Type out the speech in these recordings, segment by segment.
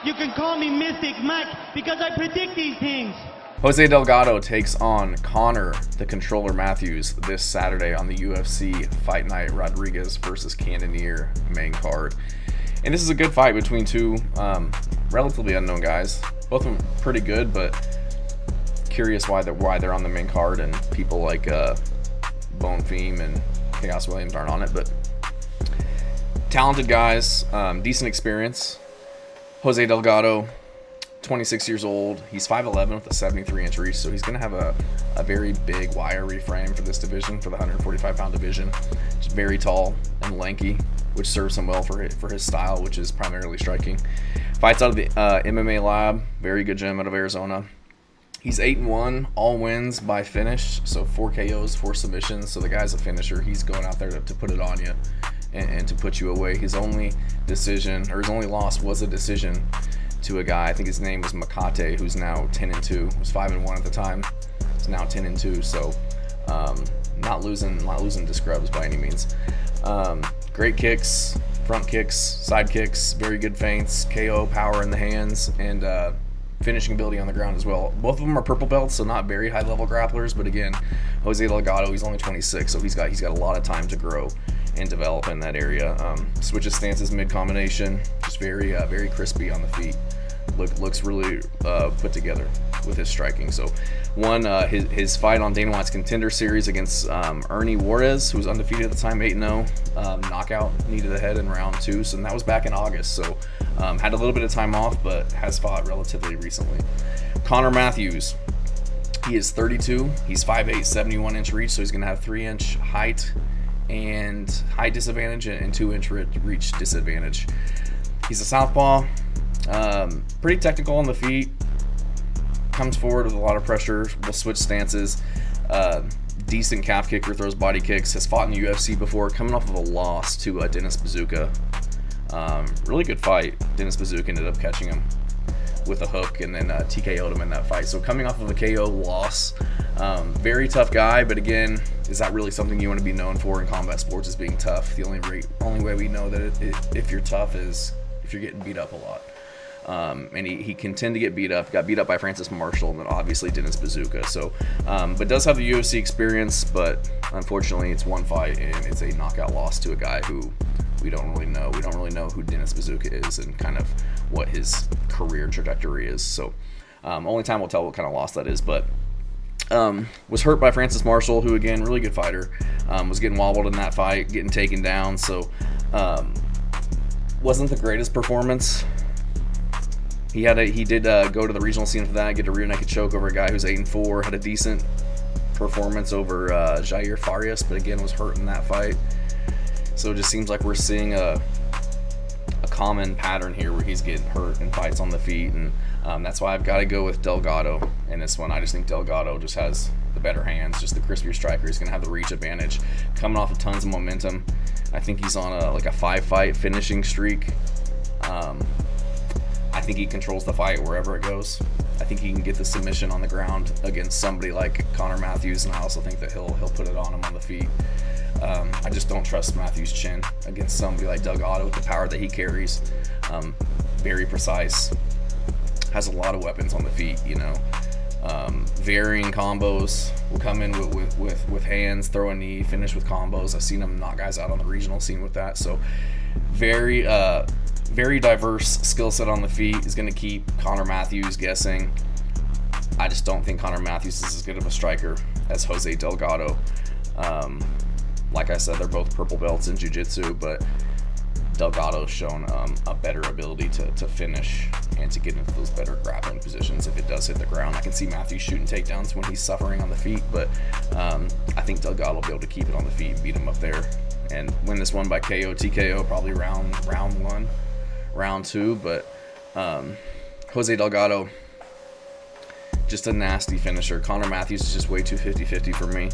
You can call me Mystic Mike because I predict these things. Jose Delgado takes on Connor, the Controller Matthews, this Saturday on the UFC Fight Night Rodrigues versus Cannonier main card. And this is a good fight between two relatively unknown guys. Both of them pretty good, but curious why they're on the main card and people like Bonfim and Chaos Williams aren't on it. But talented guys, decent experience. Jose Delgado, 26 years old. He's 5'11 with a 73-inch reach, so he's going to have a very big, wiry frame for this division, for the 145-pound division. Just very tall and lanky, which serves him well for his style, which is primarily striking. Fights out of the MMA Lab, very good gym out of Arizona. He's 8-1, all wins by finish, so 4 KOs, 4 submissions. So the guy's a finisher. He's going out there to put it on you and to put you away. His only loss was a decision to a guy, I think his name was Makate, who's now 10-2. Was 5-1 at the time. He's now 10-2. So not losing to scrubs by any means. Great kicks, front kicks, side kicks, very good feints, KO power in the hands, and finishing ability on the ground as well. Both of them are purple belts, so not very high level grapplers. But again, Jose Delgado, he's only 26, so he's got a lot of time to grow and develop in that area. Switches stances mid combination, just very crispy on the feet. Looks really put together with his striking. So his fight on Dana White's Contender Series against Ernie Juarez, who was undefeated at the time, 8-0, knockout, knee to the head in round 2. So that was back in August. So had a little bit of time off, but has fought relatively recently. Connor Matthews, he is 32. He's 5'8", 71-inch reach, so he's going to have 3-inch height and height disadvantage and 2-inch reach disadvantage. He's a southpaw. Pretty technical on the feet, comes forward with a lot of pressure, will switch stances, decent calf kicker, throws body kicks, has fought in the UFC before, coming off of a loss to Dennis Bazooka. Really good fight. Dennis Bazooka ended up catching him with a hook and then TKO'd him in that fight. So coming off of a KO loss, very tough guy, but again, is that really something you want to be known for in combat sports, is being tough? The only way we know that if you're tough is if you're getting beat up a lot. And he can tend to get beat up. Got beat up by Francis Marshall and then obviously Dennis Bazooka. So, but does have the UFC experience, but unfortunately it's one fight and it's a knockout loss to a guy who we don't really know. We don't really know who Dennis Bazooka is and kind of what his career trajectory is. So, only time will tell what kind of loss that is. But was hurt by Francis Marshall, who again, really good fighter. Was getting wobbled in that fight, getting taken down. So, wasn't the greatest performance. He did go to the regional scene for that, get a rear naked choke over a guy who's 8-4, had a decent performance over Jair Farias, but again was hurt in that fight. So it just seems like we're seeing a common pattern here where he's getting hurt in fights on the feet, and that's why I've got to go with Delgado in this one. I just think Delgado just has the better hands, just the crispier striker. He's going to have the reach advantage, coming off of tons of momentum. I think he's on a 5-fight finishing streak. I think he controls the fight wherever it goes. I think he can get the submission on the ground against somebody like Connor Matthews, and I also think that he'll put it on him on the feet. I just don't trust Matthews' chin against somebody like Delgado with the power that he carries. Very precise, has a lot of weapons on the feet. Varying combos will come in with hands, throw a knee, finish with combos. I've seen him knock guys out on the regional scene with that. So very diverse skill set on the feet is going to keep Connor Matthews guessing. I just don't think Connor Matthews is as good of a striker as Jose Delgado. Like I said, they're both purple belts in jiu-jitsu, but Delgado's shown a better ability to finish and to get into those better grappling positions if it does hit the ground. I can see Matthews shooting takedowns when he's suffering on the feet, but I think Delgado will be able to keep it on the feet and beat him up there and win this one by KO, TKO, probably round 1. Round 2, but Jose Delgado, just a nasty finisher. Connor Matthews is just way too 50-50 for me.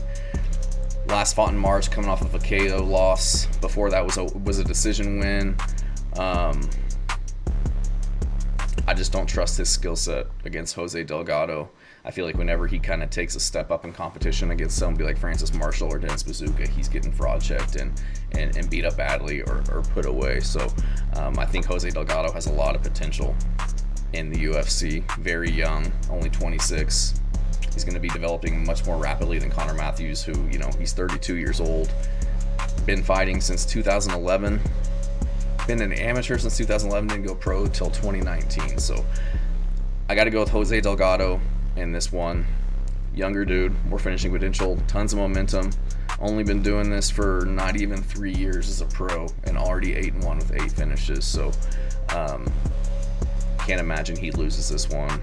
Last fought in March, coming off of a KO loss. Before that was a decision win. I just don't trust his skill set against Jose Delgado. I feel like whenever he kind of takes a step up in competition against somebody like Francis Marshall or Dennis Bazooka, he's getting fraud checked and beat up badly or put away. So I think Jose Delgado has a lot of potential in the UFC. Very young, only 26. He's going to be developing much more rapidly than Conor Matthews, who, you know, he's 32 years old. Been fighting since 2011. Been an amateur since 2011, didn't go pro till 2019. So I got to go with Jose Delgado in this one. Younger dude, more finishing potential, tons of momentum. Only been doing this for not even 3 years as a pro, and already 8-1 with 8 finishes. So can't imagine he loses this one.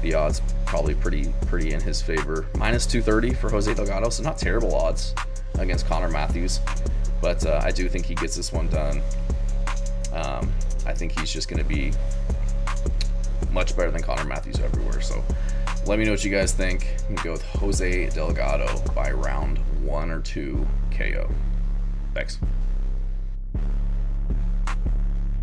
The odds probably pretty in his favor. Minus 230 for Jose Delgado, so not terrible odds against Conor Matthews. But I do think he gets this one done. I think he's just going to be much better than Conor Matthews everywhere. So let me know what you guys think. I'm going to go with Jose Delgado by round 1 or 2 KO. Thanks.